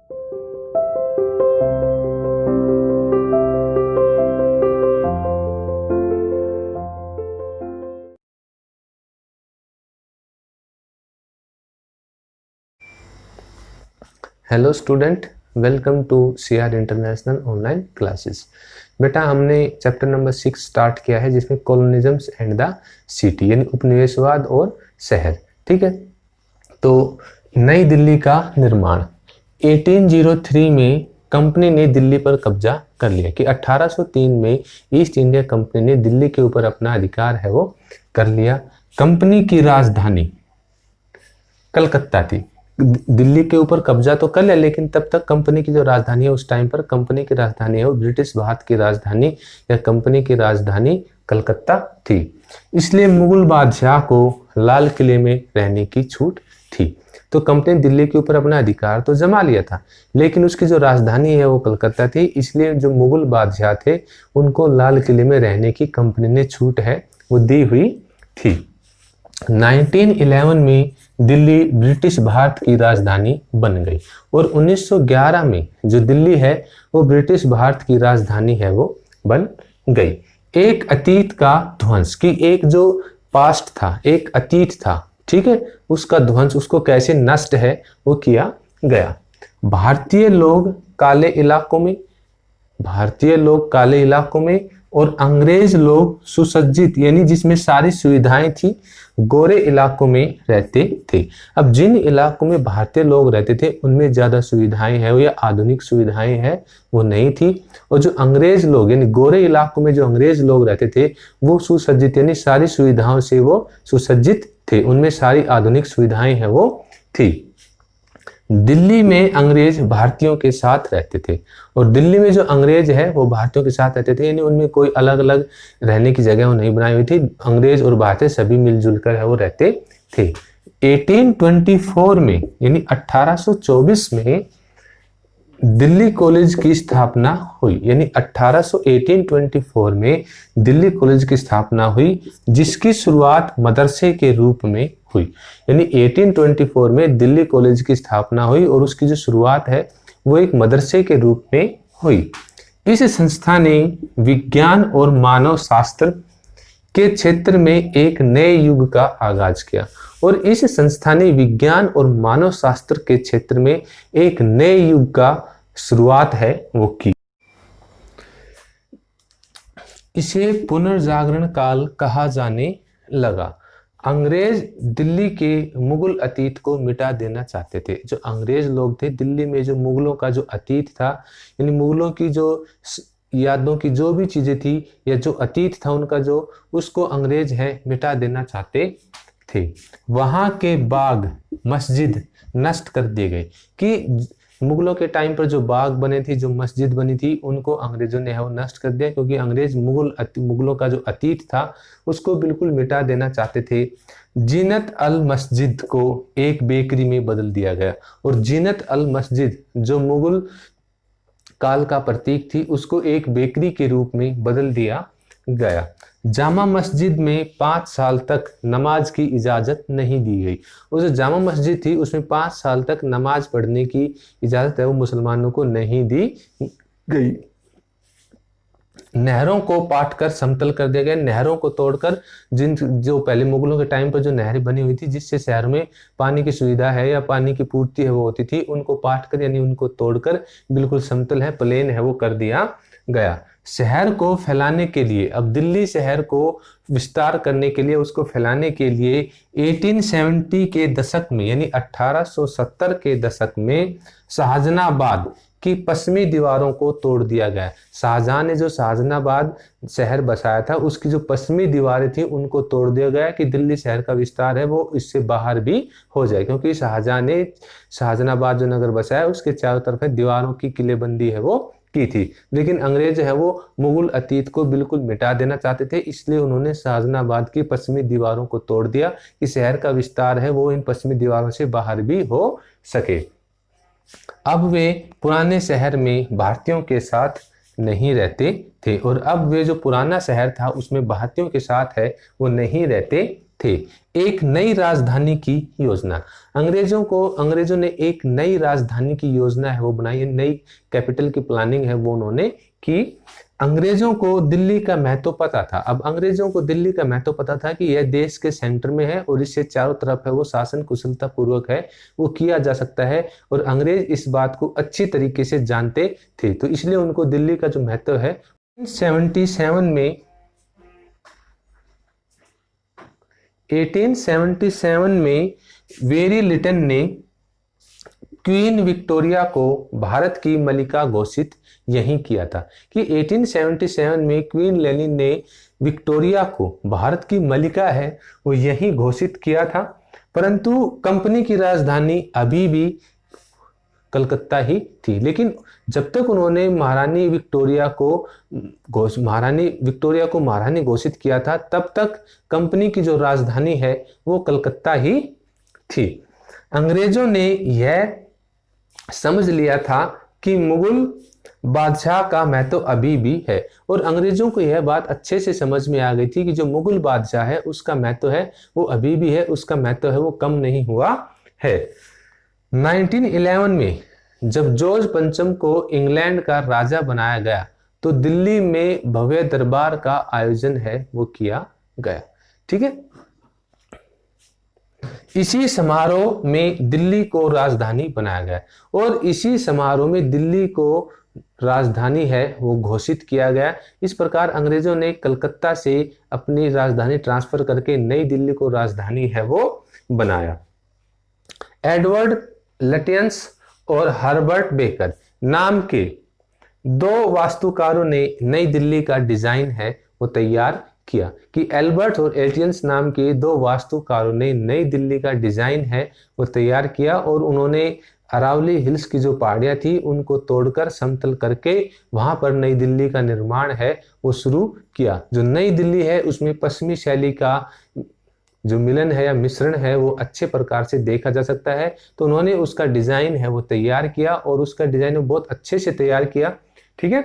Hello student, welcome to CR international online classes. बेटा, हमने chapter number 6 start किया है, जिसमें कॉलोनिज्म्स एंड द सिटी यानी उपनिवेशवाद और शहर। ठीक है, तो नई दिल्ली का निर्माण 1803 में कंपनी ने दिल्ली पर कब्जा कर लिया कि 1803 में ईस्ट इंडिया कंपनी ने दिल्ली के ऊपर अपना अधिकार है वो कर लिया। कंपनी की राजधानी कलकत्ता थी। दिल्ली के ऊपर कब्जा तो कर लिया, लेकिन तब तक कंपनी की जो राजधानी है, उस टाइम पर कंपनी की राजधानी है वो ब्रिटिश भारत की राजधानी या कंपनी की राजधानी कलकत्ता थी। इसलिए मुगल बादशाह को लाल किले में रहने की छूट थी। तो कंपनी दिल्ली के ऊपर अपना अधिकार तो जमा लिया था, लेकिन उसकी जो राजधानी है वो कलकत्ता थी। इसलिए जो मुगल बादशाह थे उनको लाल किले में रहने की कंपनी ने छूट है वो दी हुई थी। 1911 में दिल्ली ब्रिटिश भारत की राजधानी बन गई और 1911 में जो दिल्ली है वो ब्रिटिश भारत की राजधानी है वो बन गई। एक अतीत का ध्वंस कि एक जो पास्ट था, एक अतीत था, ठीक है, उसका ध्वंस, उसको कैसे नष्ट है वो किया गया। भारतीय लोग काले इलाकों में और अंग्रेज लोग सुसज्जित यानी जिसमें सारी सुविधाएं थी गोरे इलाकों में रहते थे। अब जिन इलाकों में भारतीय लोग रहते थे उनमें ज्यादा सुविधाएं हैं या आधुनिक सुविधाएं हैं वो नहीं थी, और जो अंग्रेज लोग यानी गोरे इलाकों में जो अंग्रेज लोग रहते थे वो सुसज्जित यानी सारी सुविधाओं से वो सुसज्जित थे, उनमें सारी आधुनिक सुविधाएं हैं वो थी। दिल्ली में अंग्रेज भारतीयों के साथ रहते थे और दिल्ली में जो अंग्रेज है वो भारतीयों के साथ रहते थे, यानी उनमें कोई अलग अलग रहने की जगह वो नहीं बनाई हुई थी। अंग्रेज और भारतीय सभी मिलजुल कर है वो रहते थे। 1824 में यानी 1824 में दिल्ली कॉलेज की स्थापना हुई, यानी 1824 में दिल्ली कॉलेज की स्थापना हुई, जिसकी शुरुआत मदरसे के रूप में हुई। यानी 1824 में दिल्ली कॉलेज की स्थापना हुई और उसकी जो शुरुआत है वो एक मदरसे के रूप में हुई। इस संस्था ने विज्ञान और मानव शास्त्र के क्षेत्र में एक नए युग का आगाज किया और इस संस्था ने विज्ञान और मानव शास्त्र के क्षेत्र में एक नए युग का शुरुआत है वो की। इसे पुनर्जागरण काल कहा जाने लगा। अंग्रेज दिल्ली के मुगल अतीत को मिटा देना चाहते थे। जो अंग्रेज लोग थे दिल्ली में, जो मुगलों का जो अतीत था यानी मुगलों की जो यादों की जो भी चीजें थी या जो अतीत था उनका जो, उसको अंग्रेज है मिटा देना चाहते थे। वहां के बाग मस्जिद नष्ट कर दिए गए कि मुगलों के टाइम पर जो बाग बने थे, जो मस्जिद बनी थी, उनको अंग्रेजों ने है वो नष्ट कर दिया, क्योंकि अंग्रेज मुगलों का जो अतीत था उसको बिल्कुल मिटा देना चाहते थे। जीनत अल मस्जिद को एक बेकरी में बदल दिया गया और जीनत अल मस्जिद जो मुगल काल का प्रतीक थी उसको एक बेकरी के रूप में बदल दिया गया। जामा मस्जिद में 5 साल तक नमाज की इजाजत नहीं दी गई। वो जो जामा मस्जिद थी उसमें 5 साल तक नमाज पढ़ने की इजाजत है वो मुसलमानों को नहीं दी गई। नहरों को पाट कर समतल कर दिया गया। नहरों को तोड़कर जो पहले मुगलों के टाइम पर जो नहरें बनी हुई थी जिससे शहर में पानी की सुविधा है या पानी की पूर्ति है वो होती थी, उनको पाट कर यानी उनको तोड़कर बिल्कुल समतल है, प्लेन है वो कर दिया गया। शहर को फैलाने के लिए, अब दिल्ली शहर को विस्तार करने के लिए, उसको फैलाने के लिए 1870 के दशक में यानी 1870 के दशक में शाहजहानाबाद की पश्चिमी दीवारों को तोड़ दिया गया। शाहजहां ने जो शाहजहानाबाद शहर बसाया था उसकी जो पश्चिमी दीवारें थी उनको तोड़ दिया गया कि दिल्ली शहर का विस्तार है वो इससे बाहर भी हो जाए, क्योंकि शाहजहां ने शाहजहानाबाद जो नगर बसाया उसके चारों तरफ दीवारों की किलेबंदी है वो की थी। लेकिन अंग्रेज है वो मुगल अतीत को बिल्कुल मिटा देना चाहते थे, इसलिए उन्होंने शाहजहानाबाद की पश्चिमी दीवारों को तोड़ दिया कि शहर का विस्तार है वो इन पश्चिमी दीवारों से बाहर भी हो सके। अब वे पुराने शहर में भारतीयों के साथ नहीं रहते थे और अब वे जो पुराना शहर था उसमें भारतीयों के साथ है वो नहीं रहते थे। एक नई राजधानी की योजना, अंग्रेजों ने एक नई राजधानी की योजना है वो बनाई, नई कैपिटल की प्लानिंग है वो उन्होंने की। अंग्रेजों को दिल्ली का महत्व पता था। अब अंग्रेजों को दिल्ली का महत्व पता था कि यह देश के सेंटर में है और इससे चारों तरफ है वो शासन कुशलता पूर्वक है वो किया जा सकता है, और अंग्रेज इस बात को अच्छी तरीके से जानते थे। तो इसलिए उनको दिल्ली का जो महत्व है 1877 में वेरी लिटन ने क्वीन विक्टोरिया को भारत की मलिका घोषित यही किया था कि 1877 में क्वीन लेनिन ने विक्टोरिया को भारत की मलिका है वो यही घोषित किया था। परंतु कंपनी की राजधानी अभी भी कलकत्ता ही थी। लेकिन जब तक उन्होंने महारानी विक्टोरिया को महारानी घोषित किया था तब तक कंपनी की जो राजधानी है वो कलकत्ता ही थी। अंग्रेजों ने यह समझ लिया था कि मुगल बादशाह का महत्व अभी भी है, और अंग्रेजों को यह बात अच्छे से समझ में आ गई थी कि जो मुगल बादशाह है उसका महत्व है वो अभी भी है, उसका महत्व है वो कम नहीं हुआ है। 1911 में जब जॉर्ज पंचम को इंग्लैंड का राजा बनाया गया तो दिल्ली में भव्य दरबार का आयोजन है वो किया गया। ठीक है, इसी समारोह में दिल्ली को राजधानी बनाया गया और इसी समारोह में दिल्ली को राजधानी है वो घोषित किया गया। इस प्रकार अंग्रेजों ने कलकत्ता से अपनी राजधानी ट्रांसफर करके नई दिल्ली को राजधानी है वो बनाया। एडवर्ड लटियंस और हर्बर्ट बेकर नाम के दो वास्तुकारों ने नई दिल्ली का डिजाइन है वो तैयार किया कि एल्बर्ट और एटियंस नाम के दो वास्तुकारों ने नई दिल्ली का डिजाइन है वो तैयार किया, और उन्होंने अरावली हिल्स की जो पहाड़ियां थी उनको तोड़कर समतल करके वहां पर नई दिल्ली का निर्माण है वो शुरू किया। जो नई दिल्ली है उसमें पश्चिमी शैली का जो मिलन है या मिश्रण है वो अच्छे प्रकार से देखा जा सकता है। तो उन्होंने उसका डिजाइन है वो तैयार किया और उसका डिजाइन बहुत अच्छे से तैयार किया। ठीक है,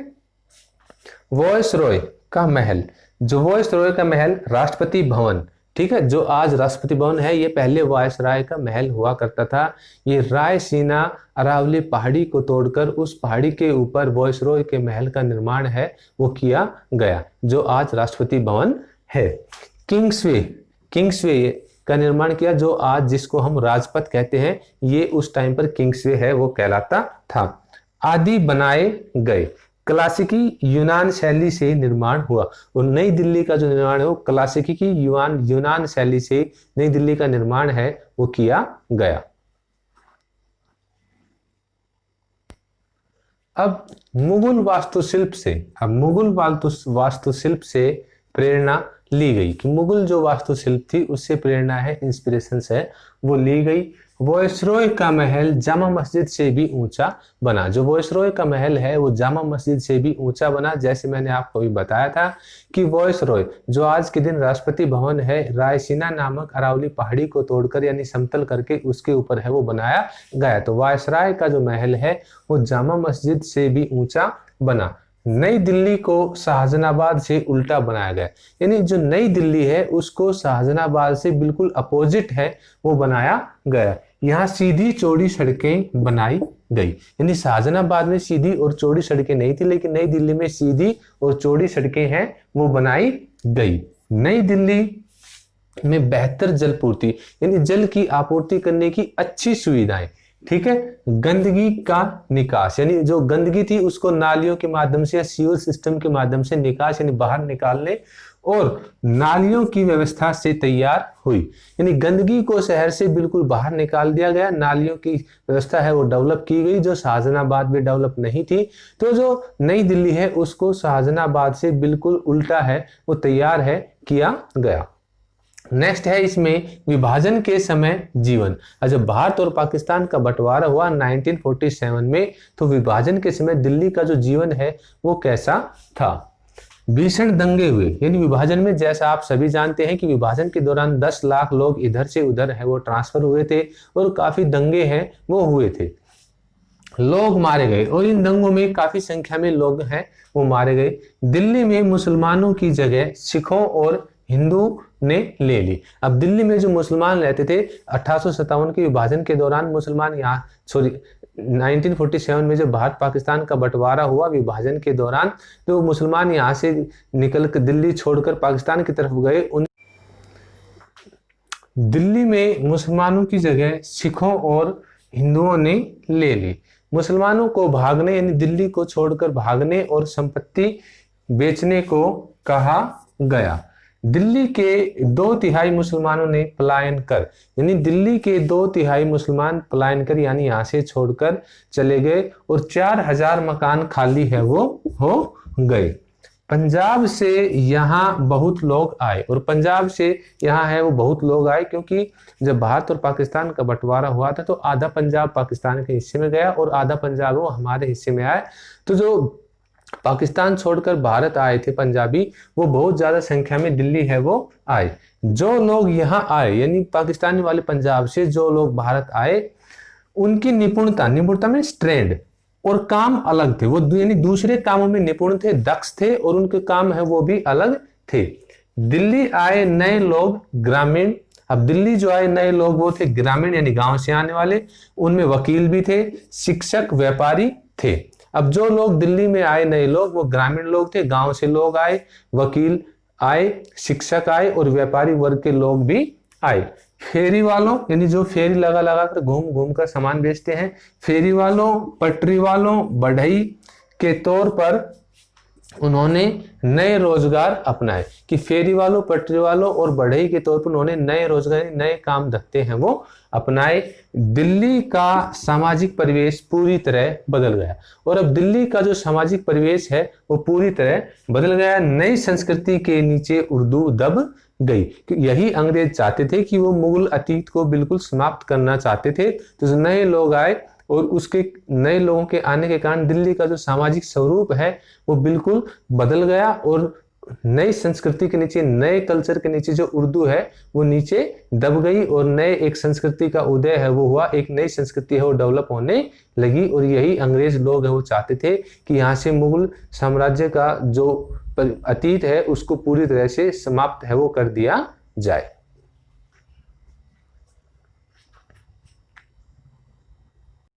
वॉयसरॉय का महल, जो वॉयसरॉय का महल राष्ट्रपति भवन, ठीक है, जो आज राष्ट्रपति भवन है, ये पहले वायसराय का महल हुआ करता था। ये रायसीना अरावली पहाड़ी को तोड़कर उस पहाड़ी के ऊपर वॉयसरॉय के महल का निर्माण है वो किया गया, जो आज राष्ट्रपति भवन है। किंग्सवे का निर्माण किया, जो आज जिसको हम राजपथ कहते हैं, ये उस टाइम पर किंग्सवे है वो कहलाता था। आदि बनाए गए, क्लासिकी यूनान शैली से निर्माण हुआ, और नई दिल्ली का जो निर्माण है वो क्लासिकी की यूनान शैली से नई दिल्ली का निर्माण है वो किया गया। अब मुगल वास्तुशिल्प से प्रेरणा ली गई कि मुगल जो वास्तुशिल्प थी उससे प्रेरणा है, इंस्पिरेशन है वो ली गई। वॉयसरॉय का महल जामा मस्जिद से भी ऊंचा बना, जो वॉयसरॉय का महल है वो जामा मस्जिद से भी ऊंचा बना। जैसे मैंने आपको भी बताया था कि वॉयसरॉय जो आज के दिन राष्ट्रपति भवन है, रायसीना नामक अरावली पहाड़ी को तोड़कर यानी समतल करके उसके ऊपर है वो बनाया गया। तो वॉयसरॉय का जो महल है वो जामा मस्जिद से भी ऊंचा बना। नई दिल्ली को शाहजहानाबाद से उल्टा बनाया गया, यानी जो नई दिल्ली है उसको शाहजहानाबाद से बिल्कुल अपोजिट है वो बनाया गया। यहाँ सीधी चौड़ी सड़कें बनाई गई, यानी शाहजहानाबाद में सीधी और चौड़ी सड़कें नहीं थी, लेकिन नई दिल्ली में सीधी और चौड़ी सड़कें हैं वो बनाई गई। नई दिल्ली में बेहतर जलपूर्ति, यानी जल की आपूर्ति करने की अच्छी सुविधाएं। ठीक है, गंदगी का निकास, यानी जो गंदगी थी उसको नालियों के माध्यम से या सीवर सिस्टम के माध्यम से निकास यानी बाहर निकालने और नालियों की व्यवस्था से तैयार हुई, यानी गंदगी को शहर से बिल्कुल बाहर निकाल दिया गया। नालियों की व्यवस्था है वो डेवलप की गई, जो शाहजहानाबाद में डेवलप नहीं थी। तो जो नई दिल्ली है उसको शाहजहानाबाद से बिल्कुल उल्टा है वो तैयार है किया गया। नेक्स्ट है इसमें विभाजन के समय जीवन। जब भारत और पाकिस्तान का बंटवारा हुआ 1947 में, तो विभाजन के समय दिल्ली का जो जीवन है वो कैसा था। भीषण दंगे हुए, यानी विभाजन में जैसा आप सभी जानते हैं कि विभाजन के दौरान 10 लाख लोग इधर से उधर है वो ट्रांसफर हुए थे और काफी दंगे हैं वो हुए थे। लोग मारे गए और इन दंगों में काफी संख्या में लोग हैं वो मारे गए। दिल्ली में मुसलमानों की जगह सिखों और हिंदू ने ले ली। अब दिल्ली में जो मुसलमान रहते थे 1857 के विभाजन के दौरान मुसलमान यहाँ 1947 में जब भारत पाकिस्तान का बंटवारा हुआ विभाजन के दौरान, तो मुसलमान यहाँ से निकल कर दिल्ली छोड़कर पाकिस्तान की तरफ गए। दिल्ली में मुसलमानों की जगह सिखों और हिंदुओं ने ले ली। मुसलमानों को भागने यानी दिल्ली को छोड़कर भागने और संपत्ति बेचने को कहा गया। दिल्ली के 2/3 मुसलमानों ने पलायन कर, यानी दिल्ली के 2/3 मुसलमान पलायन कर यानी यहाँ से छोड़कर चले गए और 4000 मकान खाली है वो हो गए। पंजाब से यहाँ बहुत लोग आए, और पंजाब से यहाँ है वो बहुत लोग आए क्योंकि जब भारत और पाकिस्तान का बंटवारा हुआ था तो आधा पंजाब पाकिस्तान के हिस्से में गया और आधा पंजाब वो हमारे हिस्से में आए। तो जो पाकिस्तान छोड़कर भारत आए थे पंजाबी, वो बहुत ज्यादा संख्या में दिल्ली है वो आए। जो लोग यहाँ आए यानी पाकिस्तानी वाले पंजाब से जो लोग भारत आए, उनकी निपुणता में स्ट्रेंड और काम अलग थे। वो यानी दूसरे कामों में निपुण थे, दक्ष थे और उनके काम है वो भी अलग थे। दिल्ली आए नए लोग ग्रामीण। अब दिल्ली जो आए नए लोग वो थे ग्रामीण यानी गांव से आने वाले। उनमें वकील भी थे, शिक्षक, व्यापारी थे। अब जो लोग दिल्ली में आए नए लोग वो ग्रामीण लोग थे, गांव से लोग आए, वकील आए, शिक्षक आए और व्यापारी वर्ग के लोग भी आए। फेरी वालों यानी जो फेरी लगा लगा कर घूम घूम कर सामान बेचते हैं, फेरी वालों, पटरी वालों, बढ़ई के तौर पर उन्होंने नए रोजगार अपनाए। कि फेरी वालों, पटरी वालों और बढ़ई के तौर पर उन्होंने नए रोजगार, नए काम धंधे हैं वो अपनाए। दिल्ली का सामाजिक परिवेश पूरी तरह बदल गया, और अब दिल्ली का जो सामाजिक परिवेश है वो पूरी तरह बदल गया। नई संस्कृति के नीचे उर्दू दब गई। यही अंग्रेज चाहते थे कि वो मुगल अतीत को बिल्कुल समाप्त करना चाहते थे। तो नए लोग आए और उसके नए लोगों के आने के कारण दिल्ली का जो सामाजिक स्वरूप है वो बिल्कुल बदल गया, और नई संस्कृति के नीचे, नए कल्चर के नीचे जो उर्दू है वो नीचे दब गई और नए एक संस्कृति का उदय है वो हुआ, एक नई संस्कृति है वो डेवलप होने लगी। और यही अंग्रेज लोग है वो चाहते थे कि यहाँ से मुगल साम्राज्य का जो अतीत है उसको पूरी तरह से समाप्त है वो कर दिया जाए।